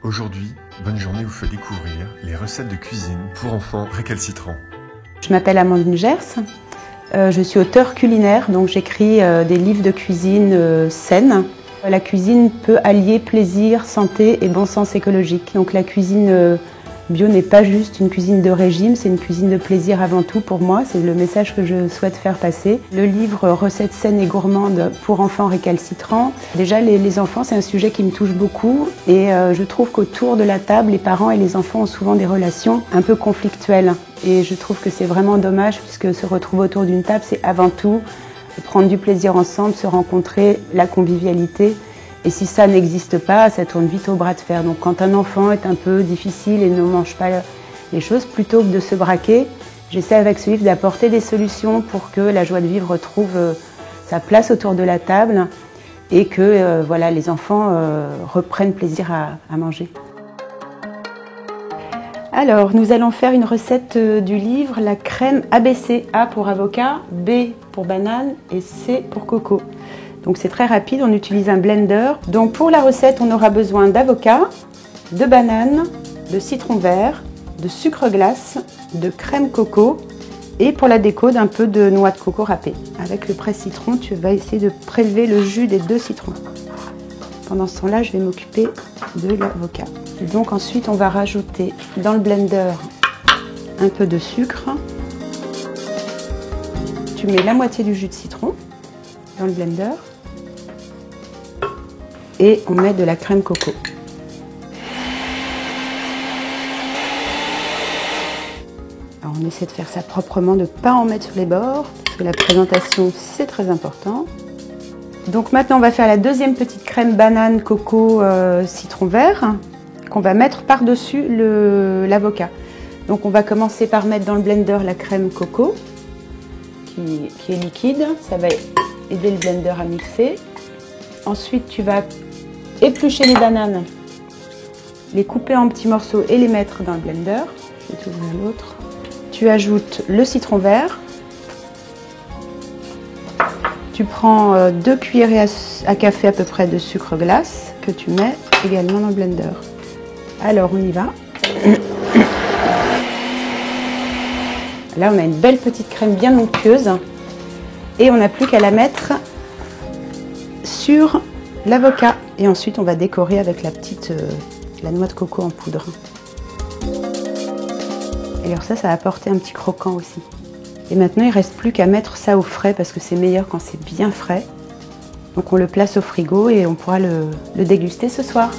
Aujourd'hui, Bonne Journée vous fait découvrir les recettes de cuisine pour enfants récalcitrants. Je m'appelle Amandine Gers, je suis auteure culinaire, donc j'écris des livres de cuisine saine. La cuisine peut allier plaisir, santé et bon sens écologique. Donc la cuisine bio n'est pas juste une cuisine de régime, c'est une cuisine de plaisir avant tout pour moi. C'est le message que je souhaite faire passer. Le livre Recettes saines et gourmandes pour enfants récalcitrants. Déjà les enfants, c'est un sujet qui me touche beaucoup et je trouve qu'autour de la table, les parents et les enfants ont souvent des relations un peu conflictuelles. Et je trouve que c'est vraiment dommage puisque se retrouver autour d'une table, c'est avant tout prendre du plaisir ensemble, se rencontrer, la convivialité. Et si ça n'existe pas, ça tourne vite au bras de fer. Donc quand un enfant est un peu difficile et ne mange pas les choses, plutôt que de se braquer, j'essaie avec ce livre d'apporter des solutions pour que la joie de vivre retrouve sa place autour de la table et que voilà, les enfants reprennent plaisir à manger. Alors, nous allons faire une recette du livre, la crème ABC. A pour avocat, B pour banane et C pour coco. Donc c'est très rapide, on utilise un blender. Donc pour la recette, on aura besoin d'avocat, de banane, de citron vert, de sucre glace, de crème coco et pour la déco d'un peu de noix de coco râpée. Avec le presse-citron, tu vas essayer de prélever le jus des 2 citrons. Pendant ce temps-là, je vais m'occuper de l'avocat. Donc ensuite, on va rajouter dans le blender un peu de sucre. Tu mets la moitié du jus de citron dans le blender. Et on met de la crème coco. Alors on essaie de faire ça proprement, de ne pas en mettre sur les bords, parce que la présentation c'est très important. Donc maintenant on va faire la deuxième petite crème banane, coco, citron vert, qu'on va mettre par-dessus l'avocat. Donc on va commencer par mettre dans le blender la crème coco, qui est liquide, ça va aider le blender à mixer. Ensuite tu vas éplucher les bananes, les couper en petits morceaux et les mettre dans le blender. Je vais t'ouvrir l'autre. Tu ajoutes le citron vert. Tu prends 2 cuillerées à café à peu près de sucre glace que tu mets également dans le blender. Alors on y va. Là on a une belle petite crème bien onctueuse et on n'a plus qu'à la mettre sur l'avocat. Et ensuite, on va décorer avec la noix de coco en poudre. Et alors ça va apporter un petit croquant aussi. Et maintenant, il ne reste plus qu'à mettre ça au frais parce que c'est meilleur quand c'est bien frais. Donc on le place au frigo et on pourra le déguster ce soir.